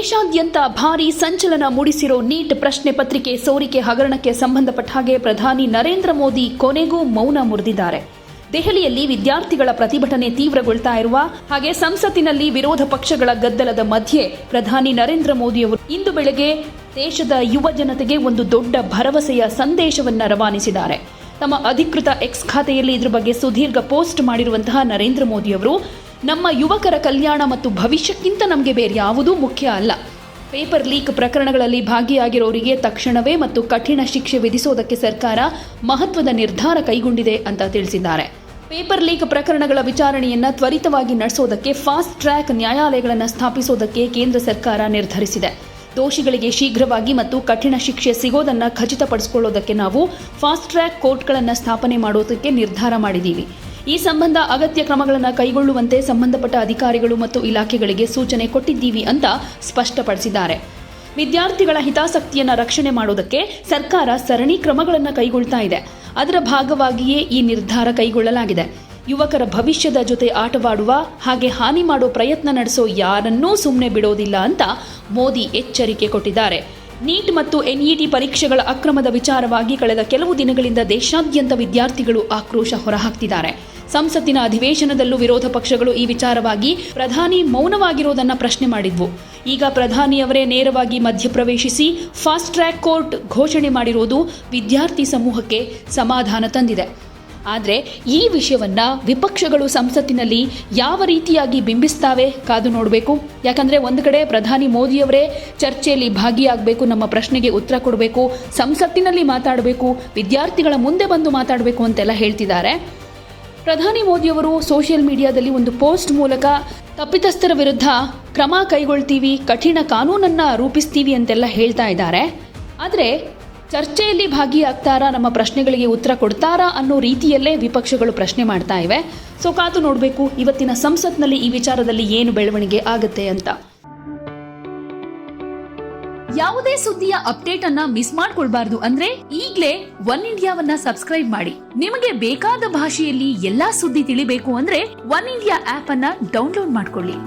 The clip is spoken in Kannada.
ದೇಶಾದ್ಯಂತ ಭಾರೀ ಸಂಚಲನ ಮೂಡಿಸಿರೋ ನೀಟ್ ಪ್ರಶ್ನೆ ಪತ್ರಿಕೆ ಸೋರಿಕೆ ಹಗರಣಕ್ಕೆ ಸಂಬಂಧಪಟ್ಟ ಹಾಗೆ ಪ್ರಧಾನಿ ನರೇಂದ್ರ ಮೋದಿ ಕೊನೆಗೂ ಮೌನ ಮುರಿದಿದ್ದಾರೆ. ದೆಹಲಿಯಲ್ಲಿ ವಿದ್ಯಾರ್ಥಿಗಳ ಪ್ರತಿಭಟನೆ ತೀವ್ರಗೊಳ್ತಾ ಇರುವ ಹಾಗೆ ಸಂಸತ್ತಿನಲ್ಲಿ ವಿರೋಧ ಪಕ್ಷಗಳ ಗದ್ದಲದ ಮಧ್ಯೆ ಪ್ರಧಾನಿ ನರೇಂದ್ರ ಮೋದಿ ಅವರು ಇಂದು ಬೆಳಗ್ಗೆ ದೇಶದ ಯುವ ಜನತೆಗೆ ಒಂದು ದೊಡ್ಡ ಭರವಸೆಯ ಸಂದೇಶವನ್ನ ರವಾನಿಸಿದ್ದಾರೆ. ತಮ್ಮ ಅಧಿಕೃತ ಎಕ್ಸ್ ಖಾತೆಯಲ್ಲಿ ಇದರ ಬಗ್ಗೆ ಸುದೀರ್ಘ ಪೋಸ್ಟ್ ಮಾಡಿರುವಂತಹ ನರೇಂದ್ರ ಮೋದಿ ಅವರು, ನಮ್ಮ ಯುವಕರ ಕಲ್ಯಾಣ ಮತ್ತು ಭವಿಷ್ಯಕ್ಕಿಂತ ನಮಗೆ ಬೇರೆ ಯಾವುದೂ ಮುಖ್ಯ ಅಲ್ಲ. ಪೇಪರ್ ಲೀಕ್ ಪ್ರಕರಣಗಳಲ್ಲಿ ಭಾಗಿಯಾಗಿರೋರಿಗೆ ತಕ್ಷಣವೇ ಮತ್ತು ಕಠಿಣ ಶಿಕ್ಷೆ ವಿಧಿಸೋದಕ್ಕೆ ಸರ್ಕಾರ ಮಹತ್ವದ ನಿರ್ಧಾರ ಕೈಗೊಂಡಿದೆ ಅಂತ ತಿಳಿಸಿದ್ದಾರೆ. ಪೇಪರ್ ಲೀಕ್ ಪ್ರಕರಣಗಳ ವಿಚಾರಣೆಯನ್ನು ತ್ವರಿತವಾಗಿ ನಡೆಸೋದಕ್ಕೆ ಫಾಸ್ಟ್ ಟ್ರ್ಯಾಕ್ ನ್ಯಾಯಾಲಯಗಳನ್ನು ಸ್ಥಾಪಿಸೋದಕ್ಕೆ ಕೇಂದ್ರ ಸರ್ಕಾರ ನಿರ್ಧರಿಸಿದೆ. ದೋಷಿಗಳಿಗೆ ಶೀಘ್ರವಾಗಿ ಮತ್ತು ಕಠಿಣ ಶಿಕ್ಷೆ ಸಿಗೋದನ್ನು ಖಚಿತಪಡಿಸಿಕೊಳ್ಳೋದಕ್ಕೆ ನಾವು ಫಾಸ್ಟ್ ಟ್ರ್ಯಾಕ್ ಕೋರ್ಟ್ಗಳನ್ನು ಸ್ಥಾಪನೆ ಮಾಡೋದಕ್ಕೆ ನಿರ್ಧಾರ ಮಾಡಿದ್ದೀವಿ. ಈ ಸಂಬಂಧ ಅಗತ್ಯ ಕ್ರಮಗಳನ್ನು ಕೈಗೊಳ್ಳುವಂತೆ ಸಂಬಂಧಪಟ್ಟ ಅಧಿಕಾರಿಗಳು ಮತ್ತು ಇಲಾಖೆಗಳಿಗೆ ಸೂಚನೆ ಕೊಟ್ಟಿದ್ದೀವಿ ಅಂತ ಸ್ಪಷ್ಟಪಡಿಸಿದ್ದಾರೆ. ವಿದ್ಯಾರ್ಥಿಗಳ ಹಿತಾಸಕ್ತಿಯನ್ನು ರಕ್ಷಣೆ ಮಾಡೋದಕ್ಕೆ ಸರ್ಕಾರ ಸರಣಿ ಕ್ರಮಗಳನ್ನು ಕೈಗೊಳ್ತಾ ಇದೆ. ಅದರ ಭಾಗವಾಗಿಯೇ ಈ ನಿರ್ಧಾರ ಕೈಗೊಳ್ಳಲಾಗಿದೆ. ಯುವಕರ ಭವಿಷ್ಯದ ಜೊತೆ ಆಟವಾಡುವ ಹಾಗೆ ಹಾನಿ ಮಾಡೋ ಪ್ರಯತ್ನ ನಡೆಸೋ ಯಾರನ್ನೂ ಸುಮ್ಮನೆ ಬಿಡೋದಿಲ್ಲ ಅಂತ ಮೋದಿ ಎಚ್ಚರಿಕೆ ಕೊಟ್ಟಿದ್ದಾರೆ. ನೀಟ್ ಮತ್ತು ಎನ್ಇಟಿ ಪರೀಕ್ಷೆಗಳ ಅಕ್ರಮದ ವಿಚಾರವಾಗಿ ಕಳೆದ ಕೆಲವು ದಿನಗಳಿಂದ ದೇಶಾದ್ಯಂತ ವಿದ್ಯಾರ್ಥಿಗಳು ಆಕ್ರೋಶ ಹೊರಹಾಕ್ತಿದ್ದಾರೆ. ಸಂಸತ್ತಿನ ಅಧಿವೇಶನದಲ್ಲೂ ವಿರೋಧ ಪಕ್ಷಗಳು ಈ ವಿಚಾರವಾಗಿ ಪ್ರಧಾನಿ ಮೌನವಾಗಿರೋದನ್ನ ಪ್ರಶ್ನೆ ಮಾಡಿದ್ವು. ಈಗ ಪ್ರಧಾನಿಯವರೇ ನೇರವಾಗಿ ಮಧ್ಯಪ್ರವೇಶಿಸಿ ಫಾಸ್ಟ್ ಟ್ರ್ಯಾಕ್ ಕೋರ್ಟ್ ಘೋಷಣೆ ಮಾಡಿರೋದು ವಿದ್ಯಾರ್ಥಿ ಸಮೂಹಕ್ಕೆ ಸಮಾಧಾನ ತಂದಿದೆ. ಆದರೆ ಈ ವಿಷಯವನ್ನ ವಿಪಕ್ಷಗಳು ಸಂಸತ್ತಿನಲ್ಲಿ ಯಾವ ರೀತಿಯಾಗಿ ಬಿಂಬಿಸ್ತಾವೆ ಕಾದು ನೋಡಬೇಕು. ಯಾಕಂದ್ರೆ ಒಂದು ಕಡೆ ಪ್ರಧಾನಿ ಮೋದಿಯವರೇ ಚರ್ಚೆಯಲ್ಲಿ ಭಾಗಿಯಾಗಬೇಕು, ನಮ್ಮ ಪ್ರಶ್ನೆಗೆ ಉತ್ತರ ಕೊಡಬೇಕು, ಸಂಸತ್ತಿನಲ್ಲಿ ಮಾತಾಡಬೇಕು, ವಿದ್ಯಾರ್ಥಿಗಳ ಮುಂದೆ ಬಂದು ಮಾತಾಡಬೇಕು ಅಂತೆಲ್ಲ ಹೇಳ್ತಿದ್ದಾರೆ. ಪ್ರಧಾನಿ ಮೋದಿಯವರು ಸೋಷಿಯಲ್ ಮೀಡಿಯಾದಲ್ಲಿ ಒಂದು ಪೋಸ್ಟ್ ಮೂಲಕ ತಪ್ಪಿತಸ್ಥರ ವಿರುದ್ಧ ಕ್ರಮ ಕೈಗೊಳ್ತೀವಿ, ಕಠಿಣ ಕಾನೂನನ್ನ ರೂಪಿಸ್ತೀವಿ ಅಂತೆಲ್ಲ ಹೇಳ್ತಾ ಇದ್ದಾರೆ. ಆದರೆ ಚರ್ಚೆಯಲ್ಲಿ ಭಾಗಿಯಾಗ್ತಾರಾ, ನಮ್ಮ ಪ್ರಶ್ನೆಗಳಿಗೆ ಉತ್ತರ ಕೊಡ್ತಾರಾ ಅನ್ನೋ ರೀತಿಯಲ್ಲೇ ವಿಪಕ್ಷಗಳು ಪ್ರಶ್ನೆ ಮಾಡ್ತಾ ಇವೆ. ಸೊ ಕಾದು ನೋಡಬೇಕು ಇವತ್ತಿನ ಸಂಸತ್ನಲ್ಲಿ ಈ ವಿಚಾರದಲ್ಲಿ ಏನು ಬೆಳವಣಿಗೆ ಆಗುತ್ತೆ ಅಂತ. ಯಾವುದೇ ಸುದ್ದಿಯ ಅಪ್ಡೇಟ್ ಅನ್ನ ಮಿಸ್ ಮಾಡ್ಕೊಳ್ಬಾರ್ದು ಅಂದ್ರೆ ಈಗ್ಲೇ ಒನ್ ಇಂಡಿಯಾವನ್ನ ಸಬ್ಸ್ಕ್ರೈಬ್ ಮಾಡಿ. ನಿಮಗೆ ಬೇಕಾದ ಭಾಷೆಯಲ್ಲಿ ಎಲ್ಲಾ ಸುದ್ದಿ ತಿಳಿಬೇಕು ಅಂದ್ರೆ ಒನ್ ಇಂಡಿಯಾ ಆಪ್ ಅನ್ನ ಡೌನ್ಲೋಡ್ ಮಾಡ್ಕೊಳ್ಳಿ.